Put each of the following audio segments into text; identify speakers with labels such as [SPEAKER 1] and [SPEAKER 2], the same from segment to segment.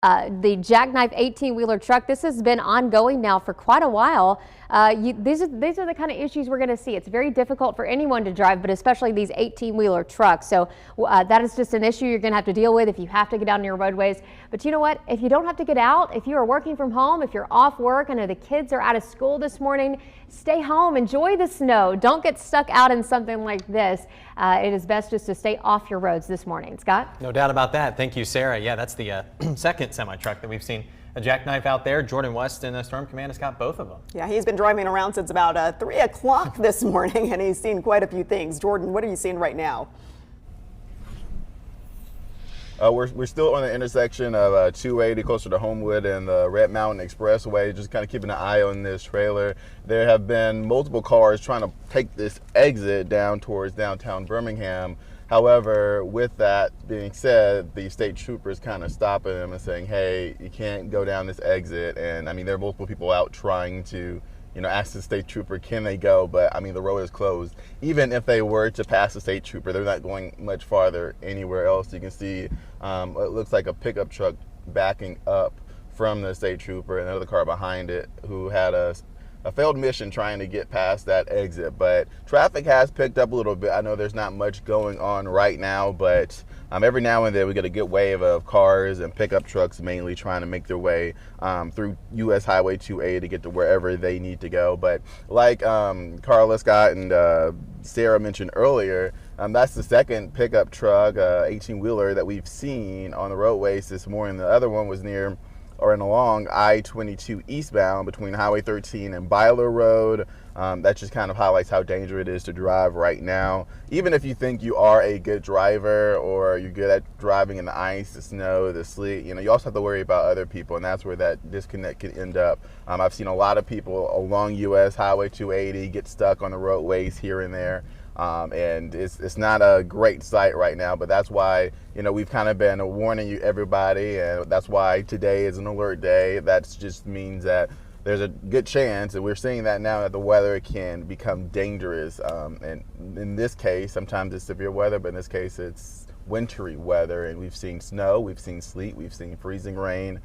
[SPEAKER 1] The Jackknife 18-wheeler truck, this has been ongoing now for quite a while. These are the kind of issues we're going to see. It's very difficult for anyone to drive, but especially these 18-wheeler trucks. So that is just an issue you're going to have to deal with if you have to get out on your roadways. But you know what? If you don't have to get out, if you are working from home, if you're off work, I know the kids are out of school this morning, stay home, enjoy the snow. Don't get stuck out in something like this. It is best just to stay off your roads this morning. Scott?
[SPEAKER 2] No doubt about that. Thank you, Sarah. Yeah, that's the second semi-truck that we've seen a jackknife out there. Jordan West in Storm Command has got both of them.
[SPEAKER 3] Yeah, he's been driving around since about 3 o'clock this morning, and he's seen quite a few things. Jordan, what are you seeing right now?
[SPEAKER 4] We're still on the intersection of 280 closer to Homewood and the Red Mountain Expressway, just kind of keeping an eye on this trailer. There have been multiple cars trying to take this exit down towards downtown Birmingham. However, with that being said, the state troopers kind of stopping them and saying, hey, you can't go down this exit. And I mean, there are multiple people out trying to ask the state trooper, can they go? But I mean, the road is closed. Even if they were to pass the state trooper, they're not going much farther anywhere else. You can see it looks like a pickup truck backing up from the state trooper, and another car behind it who had a failed mission trying to get past that exit. But traffic has picked up a little bit. I know there's not much going on right now, but every now and then we get a good wave of cars and pickup trucks mainly trying to make their way through US Highway 2A to get to wherever they need to go. But like Carla, Scott, and Sarah mentioned earlier, that's the second pickup truck, 18-wheeler, that we've seen on the roadways this morning. The other one was near or in along I-22 eastbound between Highway 13 and Byler Road. That just kind of highlights how dangerous it is to drive right now. Even if you think you are a good driver or you're good at driving in the ice, the snow, the sleet, you also have to worry about other people, and that's where that disconnect can end up. I've seen a lot of people along US Highway 280 get stuck on the roadways here and there. And it's not a great sight right now, but that's why we've kind of been warning you, everybody, and that's why today is an alert day. That just means that there's a good chance, and we're seeing that now, that the weather can become dangerous. And in this case, sometimes it's severe weather, but in this case it's wintry weather, and we've seen snow, we've seen sleet, we've seen freezing rain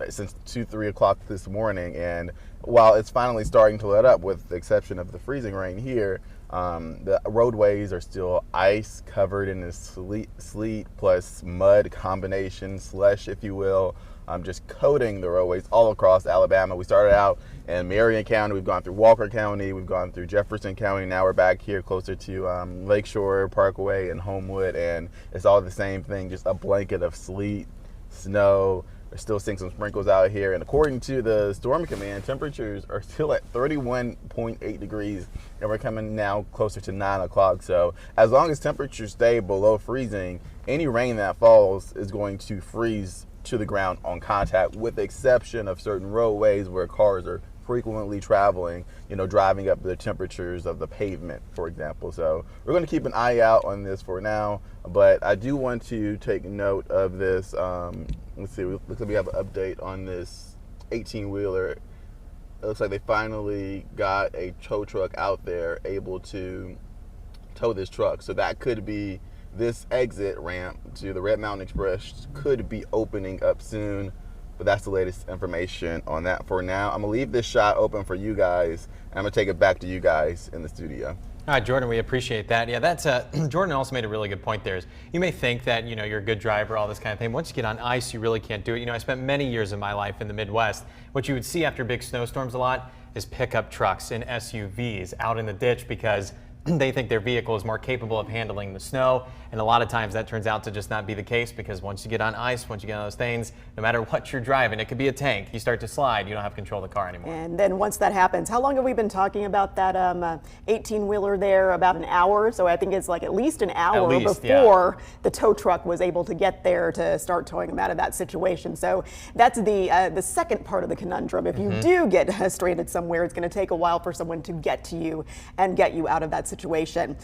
[SPEAKER 4] since 3 o'clock this morning. And while it's finally starting to let up, with the exception of the freezing rain here, the roadways are still ice covered in this sleet plus mud combination, slush, if you will, just coating the roadways all across Alabama. We started out in Marion County, we've gone through Walker County, we've gone through Jefferson County, now we're back here closer to Lakeshore Parkway and Homewood, and it's all the same thing, just a blanket of sleet, snow. We're still seeing some sprinkles out here, and according to the Storm Command, temperatures are still at 31.8 degrees, and we're coming now closer to 9 o'clock. So as long as temperatures stay below freezing, any rain that falls is going to freeze to the ground on contact, with the exception of certain roadways where cars are frequently traveling, driving up the temperatures of the pavement, for example. So we're going to keep an eye out on this for now, but I do want to take note of this. Let's see, looks like we have an update on this 18-wheeler. It looks like they finally got a tow truck out there able to tow this truck. So that could be this exit ramp to the Red Mountain Express could be opening up soon. But that's the latest information on that for now. I'm gonna leave this shot open for you guys, and I'm gonna take it back to you guys in the studio.
[SPEAKER 2] All right, Jordan, we appreciate that. Yeah, that's Jordan also made a really good point there. Is you may think that you're a good driver, all this kind of thing. Once you get on ice, you really can't do it. I spent many years of my life in the Midwest. What you would see after big snowstorms a lot is pickup trucks and SUVs out in the ditch because they think their vehicle is more capable of handling the snow, and a lot of times that turns out to just not be the case, because once you get on ice, once you get on those things, no matter what you're driving, it could be a tank, you start to slide, you don't have control of the car anymore.
[SPEAKER 3] And then once that happens, how long have we been talking about that 18-wheeler there? About an hour. So I think it's like at least an hour before the tow truck was able to get there to start towing them out of that situation. So that's the second part of the conundrum. If you do get stranded somewhere, it's going to take a while for someone to get to you and get you out of that situation.